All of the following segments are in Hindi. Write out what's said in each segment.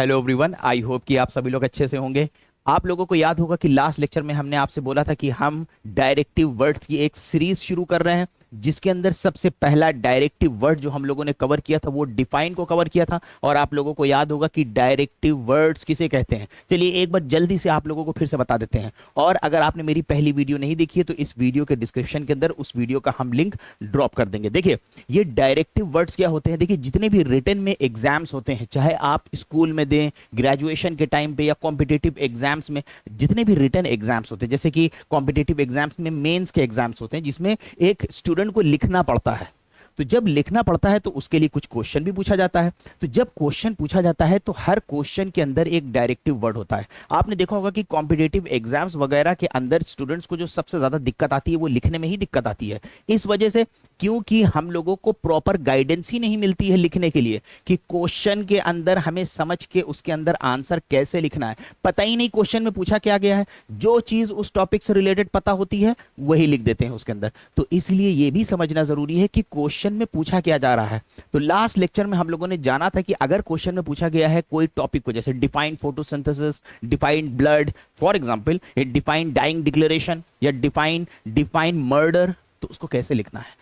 हेलो एवरीवन, आई होप कि आप सभी लोग अच्छे से होंगे। आप लोगों को याद होगा कि लास्ट लेक्चर में हमने आपसे बोला था कि हम डायरेक्टिव वर्ड्स की एक सीरीज शुरू कर रहे हैं, जिसके अंदर सबसे पहला डायरेक्टिव वर्ड जो हम लोगों ने कवर किया था वो डिफाइन को कवर किया था। और आप लोगों को याद होगा कि डायरेक्टिव वर्ड्स किसे कहते हैं। चलिए एक बार जल्दी से आप लोगों को फिर से बता देते हैं। और अगर आपने मेरी पहली वीडियो नहीं देखी है तो इस वीडियो के डिस्क्रिप्शन के अंदर उस वीडियो का हम लिंक ड्रॉप कर देंगे। देखिए ये डायरेक्टिव वर्ड्स क्या होते हैं। देखिए जितने भी रिटन में एग्जाम्स होते हैं, चाहे आप स्कूल में दें, ग्रेजुएशन के टाइम पे या कॉम्पिटिटिव एग्जाम्स में, जितने भी रिटन एग्जाम्स होते हैं, जैसे कि कॉम्पिटिटिव एग्जाम्स में मेंस के एग्जाम्स होते हैं जिसमें एक स्टूडेंट को लिखना पड़ता है। तो जब लिखना पड़ता है तो उसके लिए कुछ क्वेश्चन भी पूछा जाता है। तो जब क्वेश्चन पूछा जाता है तो हर क्वेश्चन के अंदर एक डायरेक्टिव वर्ड होता है। आपने देखा होगा कि कॉम्पिटिटिव एग्जाम्स वगैरह के अंदर स्टूडेंट्स को जो सबसे ज्यादा दिक्कत आती है वो लिखने में ही दिक्कत आती है। इस वजह से, क्योंकि हम लोगों को प्रॉपर गाइडेंस ही नहीं मिलती है लिखने के लिए कि क्वेश्चन के अंदर हमें समझ के उसके अंदर आंसर कैसे लिखना है। पता ही नहीं क्वेश्चन में पूछा क्या गया है। जो चीज उस टॉपिक से रिलेटेड पता होती है वही लिख देते हैं उसके अंदर। तो इसलिए यह भी समझना जरूरी है कि क्वेश्चन में पूछा क्या जा रहा है। तो लास्ट लेक्चर में हम लोगों ने जाना था कि अगर क्वेश्चन में पूछा गया है कोई टॉपिक को, जैसे define photosynthesis, define blood, for example define dying declaration या डिफाइन मर्डर, तो उसको कैसे लिखना है।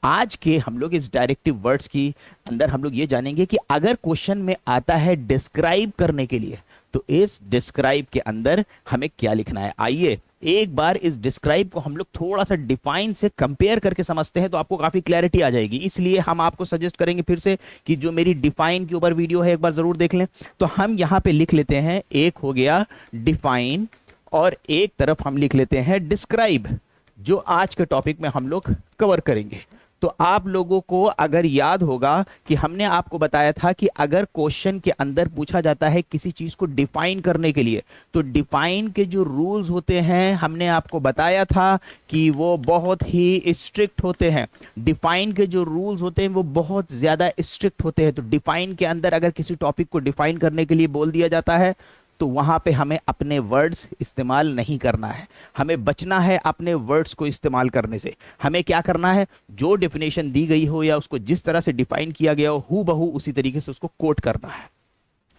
आज के हम लोग इस डायरेक्टिव वर्ड्स की अंदर हम लोग ये जानेंगे कि अगर क्वेश्चन में आता है डिस्क्राइब करने के लिए, तो इस डिस्क्राइब के अंदर हमें क्या लिखना है। आइए एक बार इस डिस्क्राइब को हम लोग थोड़ा सा डिफाइन से कंपेयर करके समझते हैं तो आपको काफी क्लैरिटी आ जाएगी। इसलिए हम आपको सजेस्ट करेंगे फिर से कि जो मेरी डिफाइन के ऊपर वीडियो है एक बार जरूर देख लें। तो हम यहां पे लिख लेते हैं, एक हो गया डिफाइन और एक तरफ हम लिख लेते हैं डिस्क्राइब, जो आज के टॉपिक में हम लोग कवर करेंगे। तो आप लोगों को अगर याद होगा कि हमने आपको बताया था कि अगर क्वेश्चन के अंदर पूछा जाता है किसी चीज को डिफाइन करने के लिए, तो डिफाइन के जो रूल्स होते हैं हमने आपको बताया था कि वो बहुत ही स्ट्रिक्ट होते हैं। डिफाइन के जो रूल्स होते हैं वो बहुत ज्यादा स्ट्रिक्ट होते हैं। तो डिफाइन के अंदर अगर किसी टॉपिक को डिफाइन करने के लिए बोल दिया जाता है तो वहां पे हमें अपने वर्ड्स इस्तेमाल नहीं करना है। हमें बचना है अपने वर्ड्स को इस्तेमाल करने से। हमें क्या करना है, जो डेफिनेशन दी गई हो या उसको जिस तरह से डिफाइन किया गया हो हूबहू उसी तरीके से उसको कोट करना है।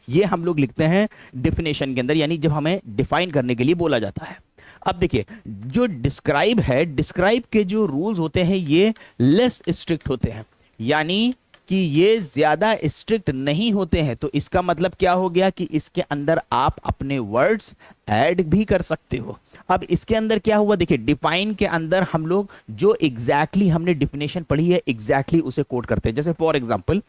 ये हम लोग लिखते हैं डेफिनेशन के अंदर, यानी जब हमें डिफाइन करने के लिए बोला जाता है। अब देखिए जो डिस्क्राइब है, डिस्क्राइब के जो रूल्स होते हैं ये लेस स्ट्रिक्ट होते हैं, यानी कि ये ज्यादा स्ट्रिक्ट नहीं होते हैं। तो इसका मतलब क्या हो गया कि इसके अंदर आप अपने वर्ड्स ऐड भी कर सकते हो। अब इसके अंदर क्या हुआ, देखिए डिफाइन के अंदर हम लोग जो एग्जैक्टली हमने डिफिनेशन पढ़ी है एग्जैक्टली उसे कोट करते हैं। जैसे फॉर एग्जांपल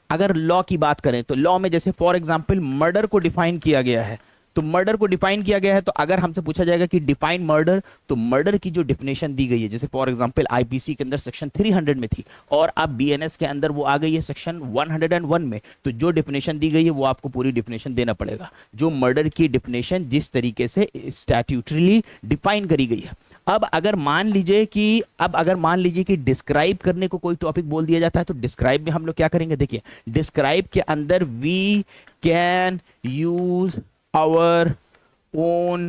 अगर लॉ की बात करें तो लॉ में जैसे फॉर एग्जांपल मर्डर को डिफाइन किया गया है। तो मर्डर को डिफाइन किया गया है, तो अगर हमसे पूछा जाएगा कि डिफाइन मर्डर, तो मर्डर की जो डिफिनेशन दी गई है, जैसे फॉर एग्जांपल आईपीसी के अंदर सेक्शन 300 में थी और अब बीएनएस के अंदर वो आ गई है सेक्शन 101 में, तो जो डिफिनेशन दी गई है वो आपको पूरी डिफिनेशन देना पड़ेगा, जो मर्डर की डिफिनेशन जिस तरीके से स्टैट्यूटरीली डिफाइन करी गई है। अब अगर मान लीजिए कि डिस्क्राइब करने को कोई टॉपिक बोल दिया जाता है, तो डिस्क्राइब में हम लोग क्या करेंगे। देखिए डिस्क्राइब के अंदर we can use our own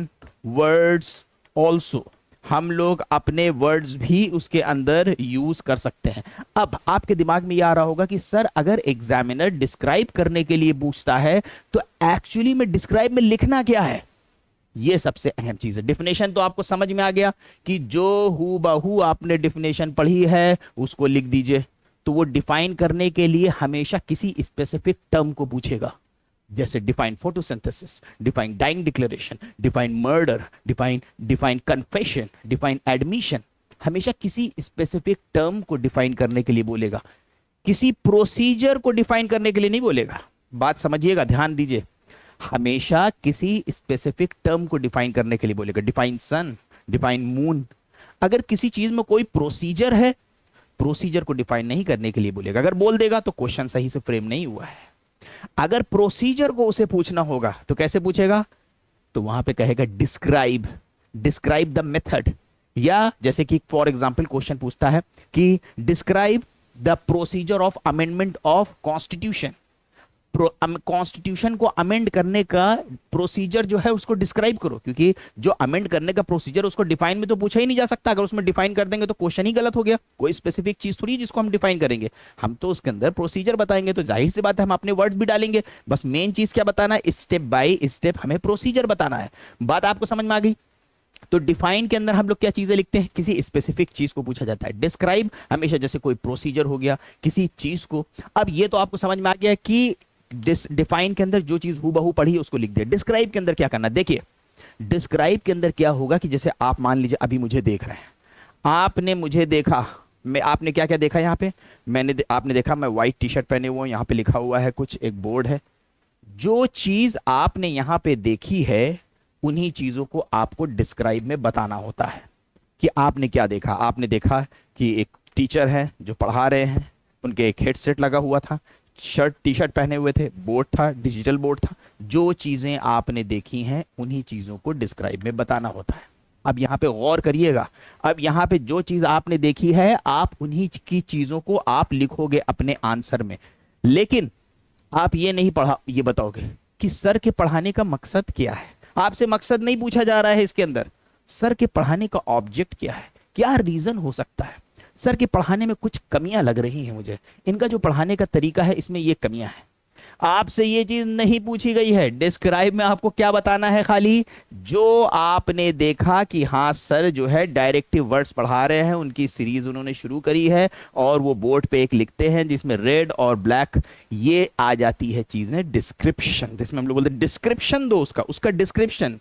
words also, हम लोग अपने वर्ड्स भी उसके अंदर यूज कर सकते हैं। अब आपके दिमाग में यह आ रहा होगा कि सर अगर एग्जामिनर डिस्क्राइब करने के लिए पूछता है तो एक्चुअली में डिस्क्राइब में लिखना क्या है। ये सबसे अहम चीज है। डिफिनेशन तो आपको समझ में आ गया कि जो हूबहू आपने डिफिनेशन पढ़ी है उसको लिख दीजिए। तो वो डिफाइन करने के लिए हमेशा किसी स्पेसिफिक टर्म को पूछेगा, जैसे define photosynthesis, define dying declaration, define murder, define confession, define admission. हमेशा किसी स्पेसिफिक टर्म को डिफाइन करने के लिए बोलेगा, किसी प्रोसीजर को डिफाइन करने के लिए नहीं बोलेगा। बात समझिएगा, ध्यान दीजिए, हमेशा किसी स्पेसिफिक टर्म को डिफाइन करने के लिए बोलेगा। डिफाइन सन, डिफाइन मून। अगर किसी चीज में कोई प्रोसीजर है, प्रोसीजर को डिफाइन नहीं करने के लिए बोलेगा। अगर बोल देगा तो क्वेश्चन सही से फ्रेम नहीं हुआ है। अगर प्रोसीजर को उसे पूछना होगा तो कैसे पूछेगा, तो वहां पे कहेगा डिस्क्राइब द मेथड, या जैसे कि फॉर एग्जांपल क्वेश्चन पूछता है कि describe the procedure of amendment of constitution, constitution को अमेंड करने का प्रोसीजर जो है उसको डिस्क्राइब करो, क्योंकि जो अमेंड करने का प्रोसीजर उसको डिफाइन में तो पूछा ही नहीं जा सकता। अगर उसमें डिफाइन कर देंगे तो क्वेश्चन ही गलत हो गया। कोई स्पेसिफिक चीज थोड़ी जिसको हम डिफाइन करेंगे, हम तो उसके अंदर प्रोसीजर बताएंगे, तो जाहिर सी बात है हम अपने वर्ड्स भी डालेंगे। बस मेन चीज क्या बताना है, स्टेप बाय स्टेप हमें प्रोसीजर बताना है। बात आपको समझ में आ गई? तो डिफाइन के अंदर हम लोग क्या चीजें लिखते हैं, किसी स्पेसिफिक चीज को पूछा जाता है। डिस्क्राइब हमेशा जैसे कोई प्रोसीजर हो गया किसी चीज को। अब ये तो आपको समझ में आ गया कि डिफाइन के अंदर जो चीज हूबहू पढ़ी उसको लिख दे। डिस्क्राइब के अंदर क्या करना, देखिए डिस्क्राइब के अंदर क्या होगा कि जैसे आप मान लीजिए अभी मुझे देख रहे हैं, आपने मुझे देखा, मैं आपने क्या क्या देखा यहाँ पे, आपने देखा मैं व्हाइट टी शर्ट पहने हुआ हूं, यहाँ पे लिखा हुआ है कुछ, एक बोर्ड है। जो चीज आपने यहाँ पे देखी है उन्हीं चीजों को आपको डिस्क्राइब में बताना होता है कि आपने क्या देखा। आपने देखा कि एक टीचर है जो पढ़ा रहे हैं, उनके एक हेडसेट लगा हुआ था, टी शर्ट पहने हुए थे, बोर्ड था, डिजिटल बोर्ड था। जो चीजें आपने देखी हैं उन्हीं चीजों को डिस्क्राइब में बताना होता है। अब यहां पे गौर करिएगा, अब यहां पे जो चीज आपने देखी है आप उन्हीं की चीजों को आप लिखोगे अपने आंसर में, लेकिन आप ये बताओगे कि सर के पढ़ाने का मकसद क्या है। आपसे मकसद नहीं पूछा जा रहा है इसके अंदर, सर के पढ़ाने का ऑब्जेक्ट क्या है, क्या रीजन हो सकता है, सर के पढ़ाने में कुछ कमियां लग रही हैं मुझे, इनका जो पढ़ाने का तरीका है इसमें ये कमियां हैं। आपसे ये चीज नहीं पूछी गई है। डिस्क्राइब में आपको क्या बताना है, खाली जो आपने देखा कि हाँ सर जो है डायरेक्टिव वर्ड्स पढ़ा रहे हैं, उनकी सीरीज उन्होंने शुरू करी है और वो बोर्ड पे एक लिखते हैं जिसमें रेड और ब्लैक, ये आ जाती है चीजें डिस्क्रिप्शन, जिसमें हम लोग बोलते हैं डिस्क्रिप्शन दो, उसका डिस्क्रिप्शन।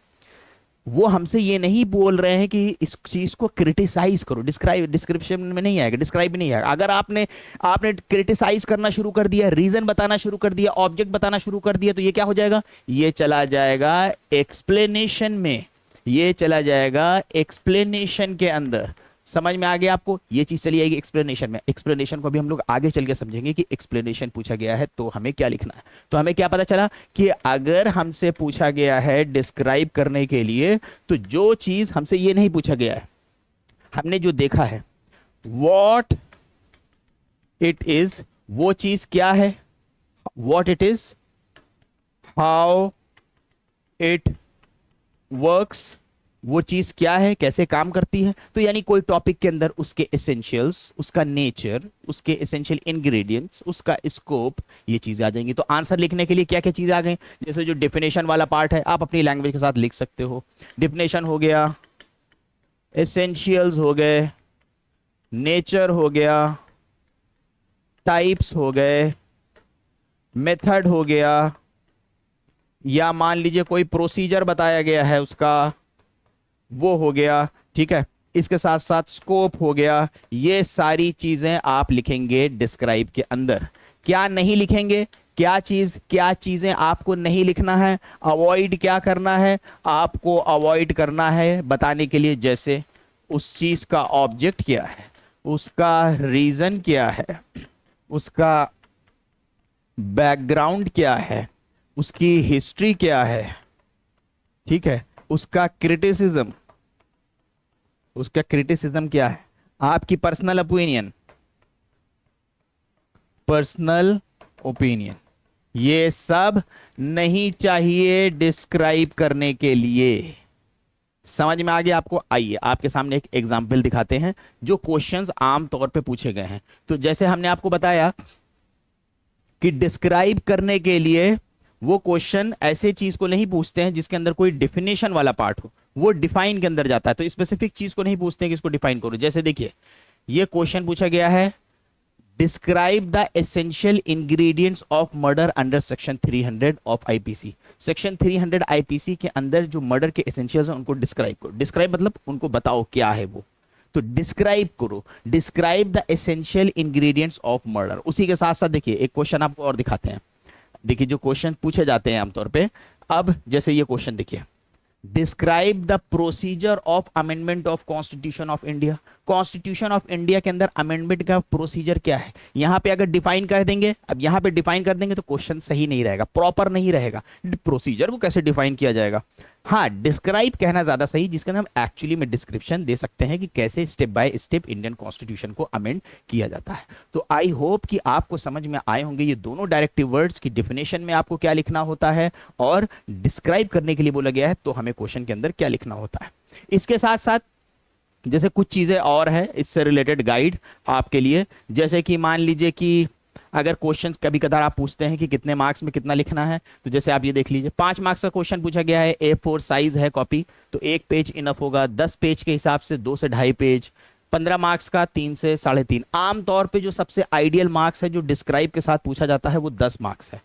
वो हमसे ये नहीं बोल रहे हैं कि इस चीज को क्रिटिसाइज करो, डिस्क्रिप्शन में नहीं आएगा, डिस्क्राइब नहीं आएगा। अगर आपने क्रिटिसाइज करना शुरू कर दिया, रीजन बताना शुरू कर दिया, ऑब्जेक्ट बताना शुरू कर दिया, तो ये क्या हो जाएगा, ये चला जाएगा एक्सप्लेनेशन में, ये चला जाएगा एक्सप्लेनेशन के अंदर। समझ में आ गया आपको? ये चीज चली आएगी एक्सप्लेनेशन में। एक्सप्लेनेशन को भी हम लोग आगे चल के समझेंगे कि एक्सप्लेनेशन पूछा गया है तो हमें क्या लिखना है। तो हमें क्या पता चला कि अगर हमसे पूछा गया है डिस्क्राइब करने के लिए, तो जो चीज हमसे ये नहीं पूछा गया है, हमने जो देखा है वॉट इट इज, वो चीज क्या है, what it is, how it works, वो चीज क्या है, कैसे काम करती है। तो यानी कोई टॉपिक के अंदर उसके एसेंशियल्स, उसका नेचर, उसके एसेंशियल इंग्रेडिएंट्स, उसका स्कोप, ये चीजें आ जाएंगी। तो आंसर लिखने के लिए क्या क्या चीजें आ गई, जैसे जो डेफिनेशन वाला पार्ट है आप अपनी लैंग्वेज के साथ लिख सकते हो। डेफिनेशन हो गया, एसेंशियल्स हो गए, नेचर हो गया, टाइप्स हो गए, मेथड हो गया, या मान लीजिए कोई प्रोसीजर बताया गया है उसका, वो हो गया, ठीक है। इसके साथ साथ स्कोप हो गया। ये सारी चीजें आप लिखेंगे डिस्क्राइब के अंदर। क्या नहीं लिखेंगे, क्या चीजें आपको नहीं लिखना है, अवॉइड क्या करना है, आपको अवॉइड करना है बताने के लिए, जैसे उस चीज का ऑब्जेक्ट क्या है, उसका रीजन क्या है, उसका बैकग्राउंड क्या है, उसकी हिस्ट्री क्या है, ठीक है, उसका क्रिटिसिज्म क्या है, आपकी पर्सनल ओपिनियन, ये सब नहीं चाहिए डिस्क्राइब करने के लिए। समझ में आ गया आपको? आइए आपके सामने एक एग्जाम्पल दिखाते हैं जो क्वेश्चंस आम तौर पे पूछे गए हैं। तो जैसे हमने आपको बताया कि डिस्क्राइब करने के लिए वो क्वेश्चन ऐसे चीज को नहीं पूछते हैं जिसके अंदर कोई डिफिनेशन वाला पार्ट हो, वो डिफाइन के अंदर जाता है। तो स्पेसिफिक चीज को नहीं पूछते हैं कि इसको डिफाइन करो। जैसे देखिए ये क्वेश्चन पूछा गया है, describe the essential ingredients of murder under section 300 of IPC. Section 300 IPC के अंदर जो मर्डर के एसेंशियल्स हैं उनको डिस्क्राइब करो। डिस्क्राइब मतलब उनको बताओ क्या है वो, तो डिस्क्राइब करो, describe the essential ingredients of murder. उसी के साथ साथ देखिए एक क्वेश्चन आपको और दिखाते हैं। देखिए जो क्वेश्चन पूछे जाते हैं आमतौर पे, अब जैसे ये क्वेश्चन देखिए, describe the procedure of amendment of constitution of India. Constitution of India के अंदर अमेंडमेंट का प्रोसीजर क्या है। यहां पे अगर डिफाइन कर देंगे, अब यहां पे डिफाइन कर देंगे तो क्वेश्चन सही नहीं रहेगा, प्रॉपर नहीं रहेगा। प्रोसीजर को कैसे डिफाइन किया जाएगा, हाँ, डिस्क्राइब कहना ज्यादा सही, जिसका हम एक्चुअली में डिस्क्रिप्शन दे सकते हैं कि कैसे step by step Indian constitution को अमेंड किया जाता है। तो आई होप कि आपको समझ में आए होंगे ये दोनों डायरेक्टिव वर्ड्स की डेफिनेशन में आपको क्या लिखना होता है, और डिस्क्राइब करने के लिए बोला गया है तो हमें क्वेश्चन के अंदर क्या लिखना होता है। इसके साथ साथ जैसे कुछ चीजें और है इससे रिलेटेड गाइड आपके लिए, जैसे कि मान लीजिए कि अगर क्वेश्चन कभी कदार आप पूछते हैं कि कितने मार्क्स में कितना लिखना है, तो जैसे आप ये देख लीजिए 5 मार्क्स का क्वेश्चन पूछा गया है, A4 साइज है कॉपी, तो 1 पेज इनफ होगा। 10 पेज के हिसाब से 2 से 2.5 पेज। 15 मार्क्स का 3 से 3.5। आमतौर पे जो सबसे आइडियल मार्क्स है जो डिस्क्राइब के साथ पूछा जाता है वो 10 मार्क्स है।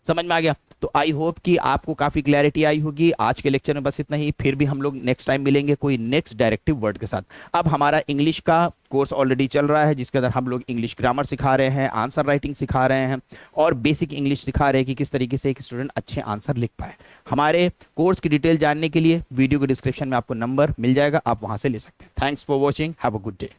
समझ में आ गया? तो आई होप कि आपको काफी क्लैरिटी आई होगी। आज के लेक्चर में बस इतना ही, फिर भी हम लोग नेक्स्ट टाइम मिलेंगे कोई नेक्स्ट डायरेक्टिव वर्ड के साथ। अब हमारा इंग्लिश का कोर्स ऑलरेडी चल रहा है जिसके अंदर हम लोग इंग्लिश ग्रामर सिखा रहे हैं, आंसर राइटिंग सिखा रहे हैं, और बेसिक इंग्लिश सिखा रहे हैं कि किस तरीके से एक स्टूडेंट अच्छे आंसर लिख पाए। हमारे कोर्स की डिटेल जानने के लिए वीडियो के डिस्क्रिप्शन में आपको नंबर मिल जाएगा, आप वहां से ले सकते हैं। Thanks for watching, have a good day.